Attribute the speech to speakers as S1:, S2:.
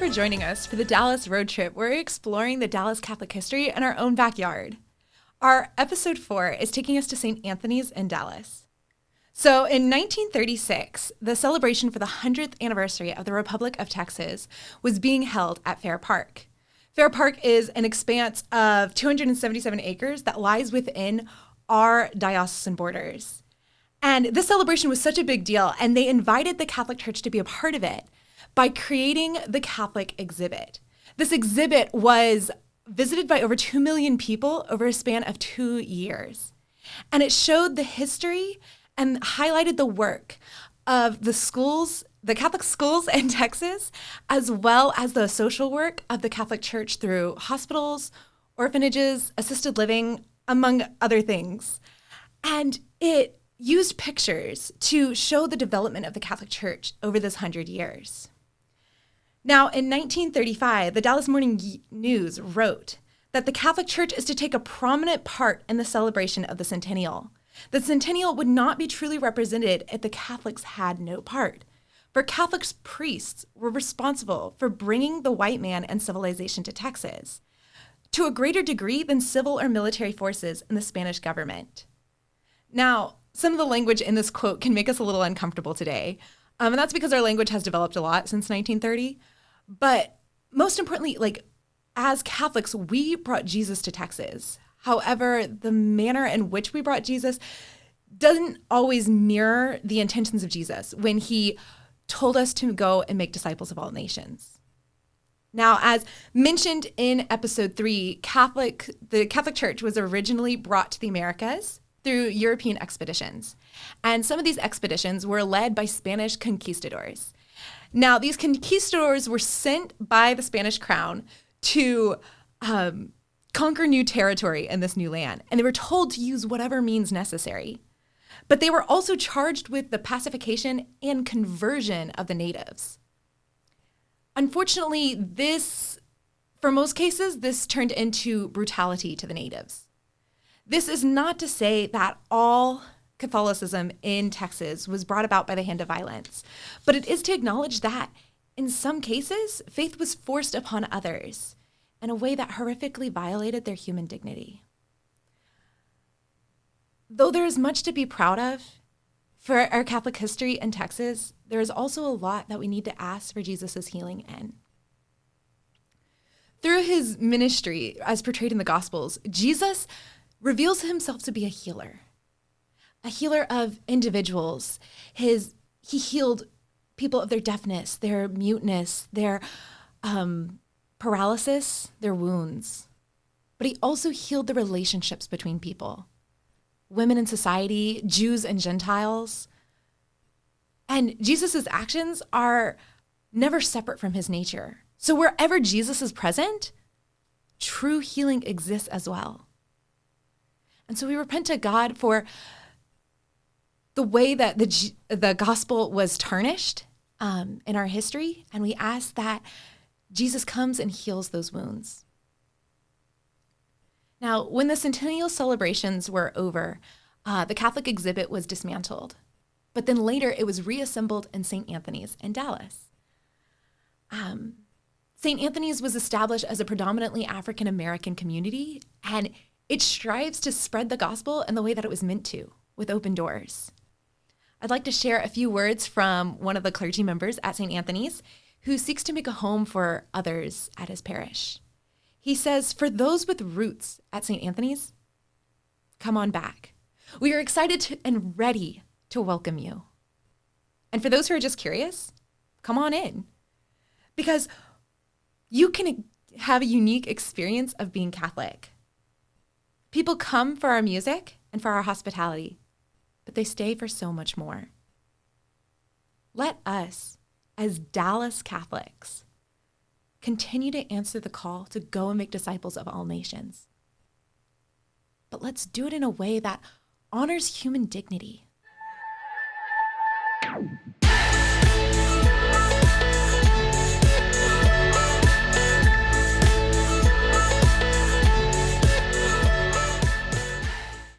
S1: for joining us for the Dallas road trip. We're exploring the Dallas Catholic history in our own backyard. Our episode 4 is taking us to St. Anthony's in Dallas. So in 1936, the celebration for the 100th anniversary of the Republic of Texas was being held at Fair Park. Fair Park is an expanse of 277 acres that lies within our diocesan borders. And this celebration was such a big deal, and they invited the Catholic Church to be a part of it by creating the Catholic exhibit. This exhibit was visited by over 2 million people over a span of 2 years. And it showed the history and highlighted the work of the schools, the Catholic schools in Texas, as well as the social work of the Catholic Church through hospitals, orphanages, assisted living, among other things. And it used pictures to show the development of the Catholic Church over this 100 years. Now, in 1935, the Dallas Morning News wrote that the Catholic Church is to take a prominent part in the celebration of the centennial. The centennial would not be truly represented if the Catholics had no part. For Catholic priests were responsible for bringing the white man and civilization to Texas, to a greater degree than civil or military forces in the Spanish government. Now, some of the language in this quote can make us a little uncomfortable today, and that's because our language has developed a lot since 1930. But most importantly, as Catholics, we brought Jesus to Texas. However, the manner in which we brought Jesus doesn't always mirror the intentions of Jesus when he told us to go and make disciples of all nations. Now, as mentioned in episode 3, the Catholic Church was originally brought to the Americas through European expeditions. And some of these expeditions were led by Spanish conquistadors. Now, these conquistadors were sent by the Spanish crown to conquer new territory in this new land, and they were told to use whatever means necessary. But they were also charged with the pacification and conversion of the natives. Unfortunately, for most cases, this turned into brutality to the natives. This is not to say that all Catholicism in Texas was brought about by the hand of violence, but it is to acknowledge that in some cases, faith was forced upon others in a way that horrifically violated their human dignity. Though there is much to be proud of for our Catholic history in Texas, there is also a lot that we need to ask for Jesus' healing in. Through his ministry, as portrayed in the Gospels, Jesus reveals himself to be a healer of individuals. He healed people of their deafness, their muteness, their paralysis, their wounds. But he also healed the relationships between people, women in society, Jews and Gentiles. And Jesus' actions are never separate from his nature. So wherever Jesus is present, true healing exists as well. And so we repent to God for the way that the gospel was tarnished in our history, and we ask that Jesus comes and heals those wounds. Now, when the centennial celebrations were over, the Catholic exhibit was dismantled, but then later it was reassembled in St. Anthony's in Dallas. St. Anthony's was established as a predominantly African-American community, and it strives to spread the gospel in the way that it was meant to, with open doors. I'd like to share a few words from one of the clergy members at St. Anthony's who seeks to make a home for others at his parish. He says, "For those with roots at St. Anthony's, come on back. We are excited and ready to welcome you. And for those who are just curious, come on in. Because you can have a unique experience of being Catholic. People come for our music and for our hospitality, but they stay for so much more. Let us, as Dallas Catholics, continue to answer the call to go and make disciples of all nations. But let's do it in a way that honors human dignity